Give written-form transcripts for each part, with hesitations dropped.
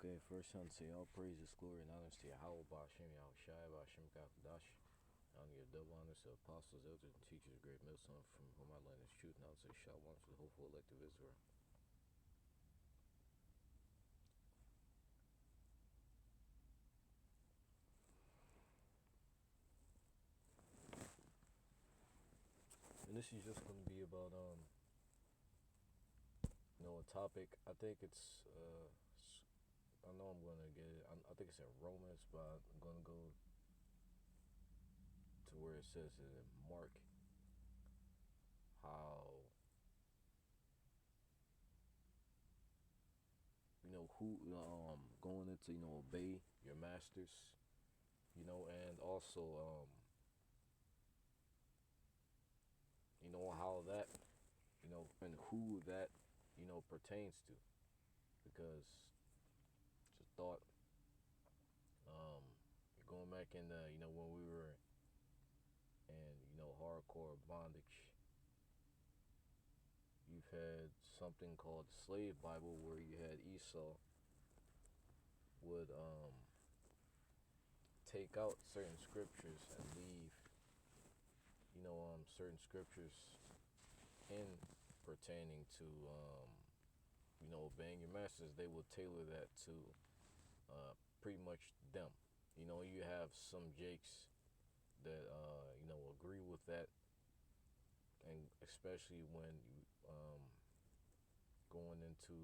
Okay, first time to say all praises, glory, and honors to Yahweh, Ba'ashem, Yahushai, Ba'ashem, Kakadash. Honor your double honors to apostles, elders, and teachers, great millstone from whom I learn is truth. Now to say shalom to the hopeful elect of Israel. And this is just going to be about, a topic. I think I know I'm going to get it. I think it's in Romans, but I'm going to go to where it says it in Mark how who going into obey your masters, and also how that and who that pertains to, because just thought going back in the when we were in hardcore bondage, you've had something called the slave Bible where you had Esau would take out certain scriptures and leave certain scriptures in pertaining to obeying your masters. They will tailor that to pretty much them. You have some jakes that agree with that, and especially when you going into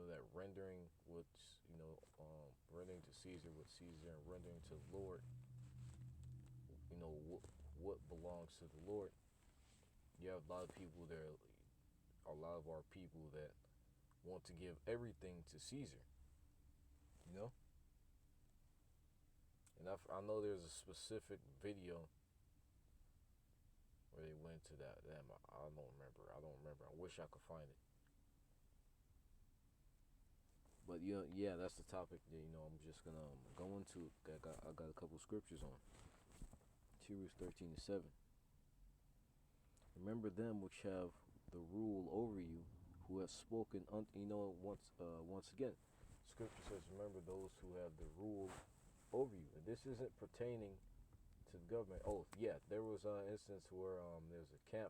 that rendering what's rendering to Caesar what Caesar and rendering to the Lord, what belongs to the Lord. You have a lot of people there, a lot of our people that want to give everything to Caesar, and I know there's a specific video where they went to that. Damn, I don't remember. I wish I could find it. But yeah, that's the topic that I'm just gonna go into. I got a couple scriptures on. Hebrews 13:7. Remember them which have the rule over you, who have spoken. Once again, Scripture says, remember those who have the rule over you. And this isn't pertaining to the government. Oh yeah, there was an instance where there's a camp,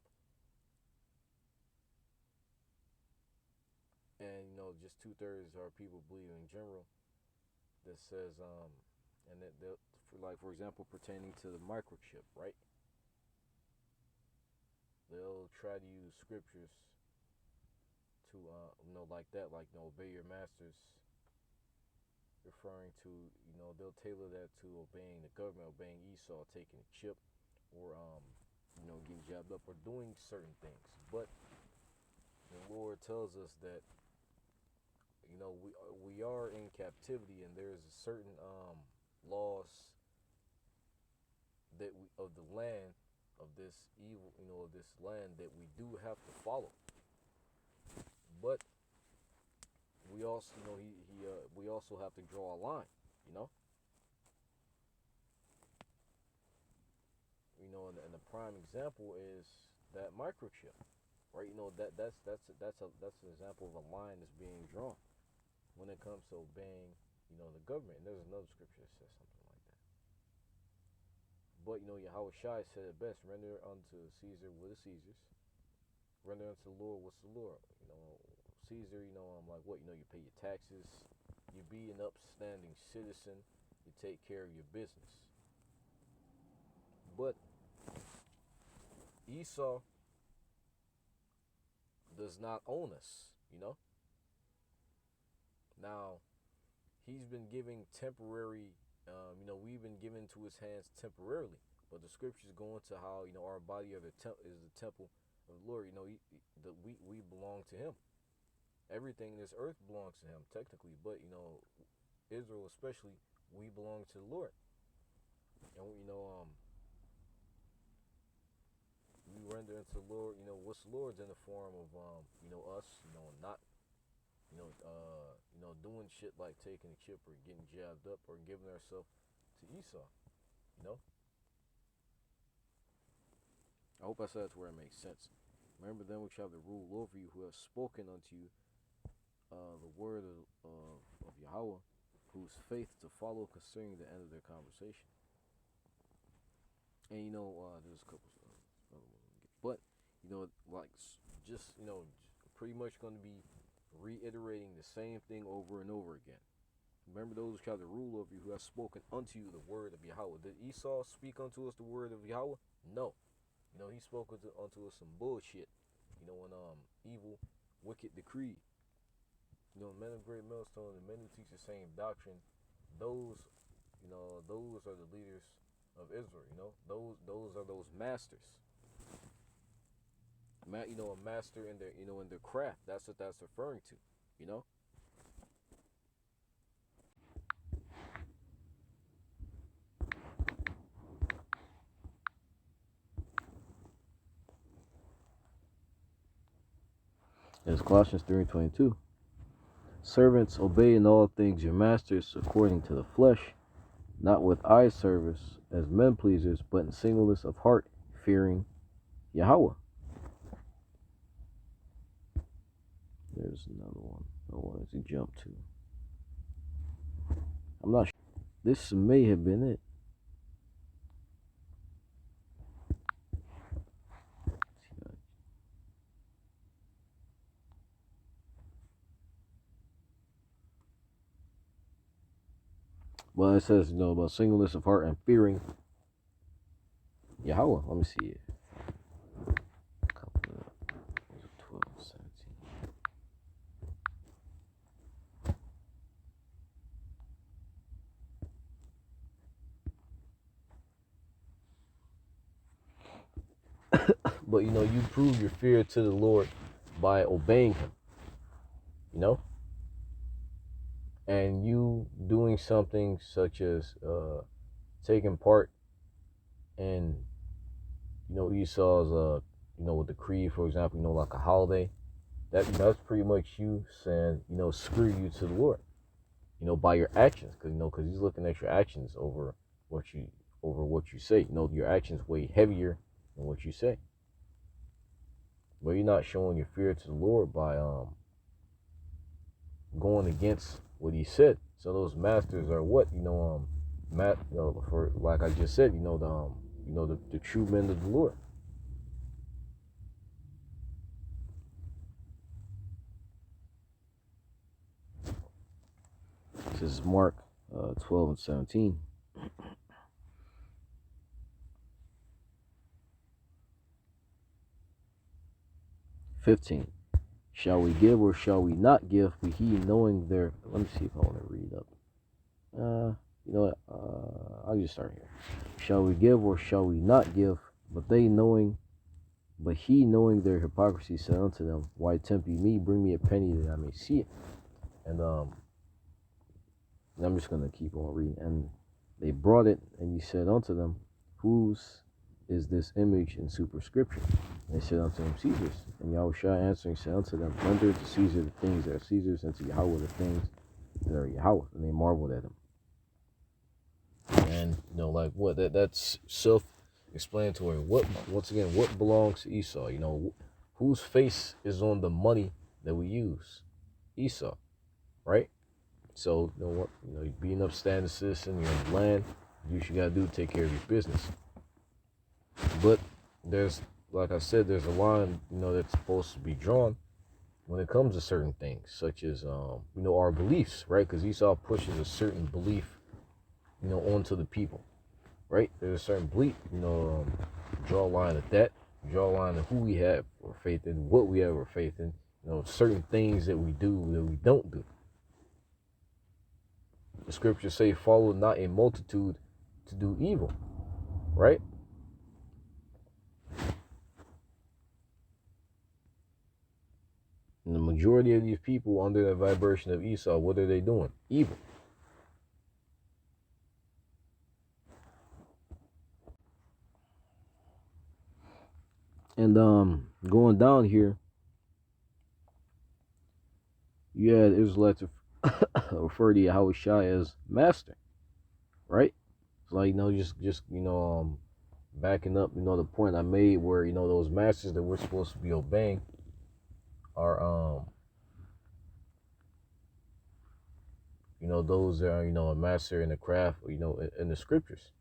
and just 2/3 are people believing in general. That says and that for example, pertaining to the microchip, right? They'll try to use scriptures to like that, like obey your masters, referring to they'll tailor that to obeying the government, obeying Esau, taking a chip, or getting jabbed up, or doing certain things. But the Lord tells us that we are in captivity, and there's a certain laws that of the land, of this evil, of this land, that we do have to follow. But we also, we also have to draw a line, and the prime example is that microchip, right? That's an example of a line that's being drawn when it comes to obeying, the government. And there's another scripture that says something like that. But Yahweh Shai said it best: render unto Caesar what is Caesar's, render unto the Lord what's the Lord. Caesar, like what? You pay your taxes, you be an upstanding citizen, you take care of your business. But Esau does not own us, Now, he's been giving temporary, we've been given to his hands temporarily. But the scriptures go into how, our body is the temple of the Lord. We belong to him. Everything in this earth belongs to him, technically. But, Israel especially, we belong to the Lord. And, we render unto the Lord, what's the Lord's, in the form of, us, not, doing shit like taking a chip or getting jabbed up or giving ourselves to Esau, I hope I said that to where it makes sense. Remember them which have the rule over you, who have spoken unto you the word of Yahweh. Yahweh, whose faith to follow concerning the end of their conversation. And there's a couple but like just pretty much going to be reiterating the same thing over and over again. Remember those who have the rule over you, who have spoken unto you the word of Yahweh. Did Esau speak unto us the word of Yahweh? No. He spoke unto us some bullshit. When evil, wicked decree. Men of great millstone and men who teach the same doctrine, those are the leaders of Israel. Those are those masters. A master in their craft. That's what that's referring to. It's Colossians 3:22. Servants, obey in all things your masters according to the flesh, not with eye service as men pleasers, but in singleness of heart, fearing Yahweh. There's another one I wanted to jump to. I'm not sure. This may have been it. Well, it says, about singleness of heart and fearing Yahweh. Let me see it. A couple of 12, 17. But you prove your fear to the Lord by obeying him. And you doing something such as taking part in Esau's with the creed, for example, like a holiday. That's pretty much you saying, screw you to the Lord, by your actions, because he's looking at your actions over what you say. Your actions weigh heavier than what you say. But you're not showing your fear to the Lord by going against what he said. So those masters are what for, like I just said, the true men of the Lord. This is Mark 12 and 17. "15. Shall we give or shall we not give? But he knowing their..." Let me see if I want to read up. You know what? I'll just start here. "Shall we give or shall we not give? But he knowing their hypocrisy said unto them, Why tempt ye me? Bring me a penny that I may see it." And I'm just gonna keep on reading. "And they brought it, and he said unto them, Whose is this image and superscription? And they said unto him, Caesar's. And Yahushua answering said unto them, Render to Caesar the things that are Caesar's, and to Yahweh the things that are Yahweh. And they marveled at him." And like what? That's self-explanatory. Once again, what belongs to Esau? Whose face is on the money that we use? Esau, right? So being an upstanding citizen, you're in the land. You gotta do take care of your business. But there's, like I said, there's a line that's supposed to be drawn when it comes to certain things, such as our beliefs, right? Because Esau pushes a certain belief onto the people, right? There's a certain belief, draw a line at that, draw a line at who we have our faith in, what we have our faith in, certain things that we do that we don't do. The scriptures say, follow not a multitude to do evil, right? And the majority of these people under the vibration of Esau, what are they doing? Evil. And going down here, you had Israelites refer to Yahushua as master, right? It's like just backing up, the point I made where those masters that we're supposed to be obeying are those that are, a master in the craft, in the scriptures.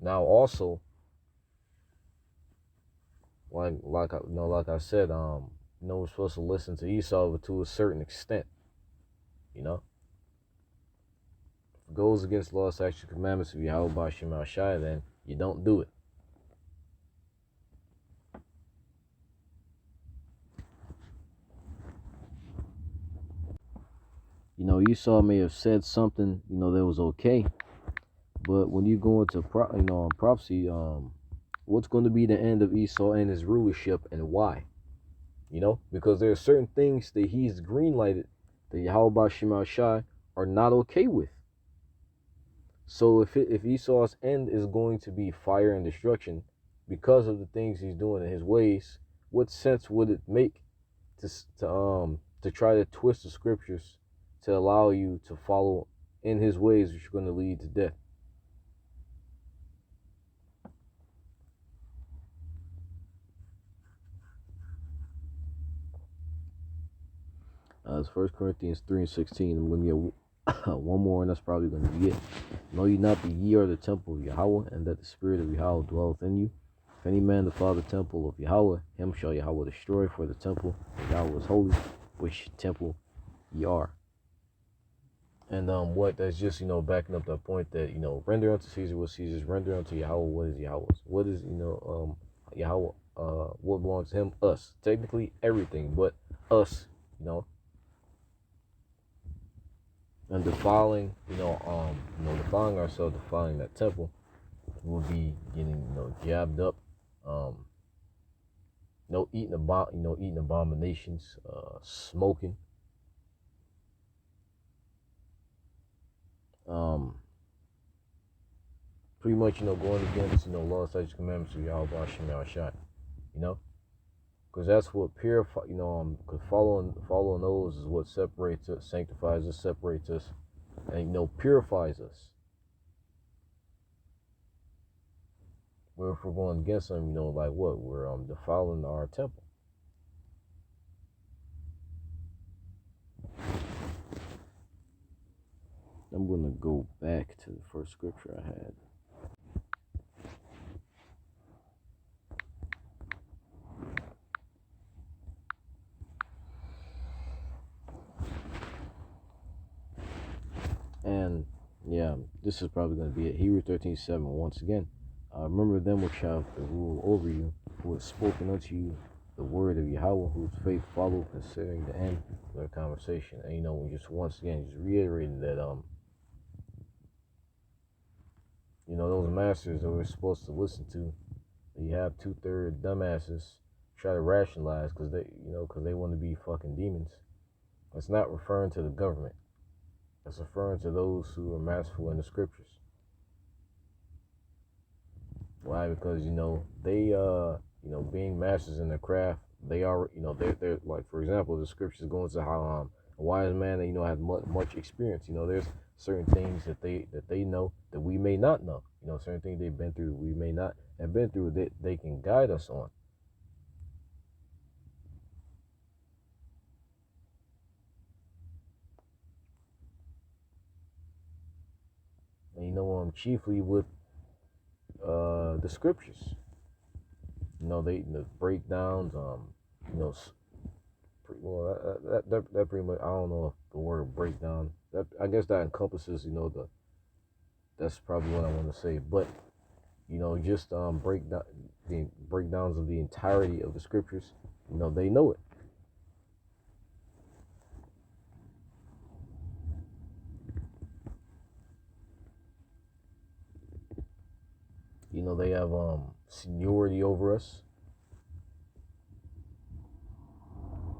Now also, like I said, we're supposed to listen to Esau to a certain extent. You know, if it goes against the law, statutes, and commandments of Yahweh Bashim Al Shai, then you don't do it. Esau may have said something, that was okay, but when you go into prophecy, what's going to be the end of Esau and his rulership, and why? Because there are certain things that he's green-lighted that Yahweh Bashim Al Shai are not okay with. So if Esau's end is going to be fire and destruction because of the things he's doing in his ways, what sense would it make to try to twist the scriptures to allow you to follow in his ways, which are going to lead to death? It's 1 Corinthians 3:16. I'm going to get one more, and that's probably going to be it. Know ye not that ye are the temple of Yahweh, and that the Spirit of Yahweh dwelleth in you? If any man defile the temple of Yahweh, him shall Yahweh destroy, for the temple of Yahweh is holy, which temple ye are. And that's just, backing up that point that, render unto Caesar what Caesar's, render unto Yahweh what is Yahweh's. What is, Yahweh, what belongs to him? Us. Technically everything, but us, and defiling, defiling ourselves, defiling that temple, we'll be getting, jabbed up, eating abominations, smoking, pretty much, going against, law, statutes, commandments of Yahweh Bashim Al Shai, because that's what purify, because following those is what separates us, sanctifies us, separates us, and purifies us. Where if we're going against them, like what? We're defiling our temple. I'm gonna go back to the first scripture I had. And yeah, this is probably going to be it. Hebrews 13:7. Once again, remember them which have the rule over you, who have spoken unto you the word of Yahweh, whose faith follow, considering the end of their conversation. And we just once again just reiterated that those masters that we're supposed to listen to, you have 2/3 dumbasses try to rationalize because they want to be fucking demons. It's not referring to the government. It's referring to those who are masterful in the scriptures. Why? Because they being masters in their craft, they are they're like, for example, the scriptures go into how a wise man that has much experience. There's certain things that they know that we may not know. Certain things they've been through we may not have been through that they can guide us on. And chiefly with the scriptures. The breakdowns, that pretty much, I don't know if the word breakdown, that I guess that encompasses, that's probably what I want to say, but, just breakdown, the breakdowns of the entirety of the scriptures, they know it. They have seniority over us.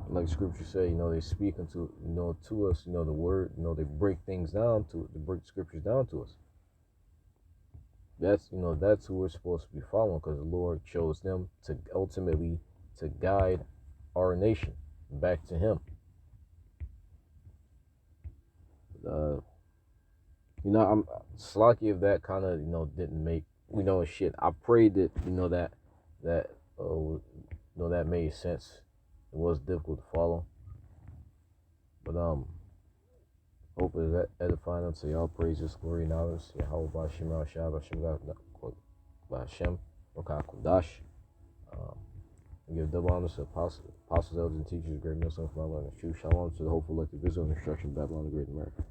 Like scripture say, they speak into, to us, the word, they break things down they break scriptures down to us. That's, that's who we're supposed to be following, because the Lord chose them to ultimately to guide our nation back to him. I'm slocky if that kind of, didn't make, shit. I prayed that, that made sense. It was difficult to follow. But Hope it is edifying unto y'all. Praises, glory, and honors. Yahweh Bashim Rashab Bashem Rakakudash. And give double honors to apostles, elders, and teachers, great millstones from our Lord and true. Shalom to the hopeful elected visible and instruction of Babylon the Great America.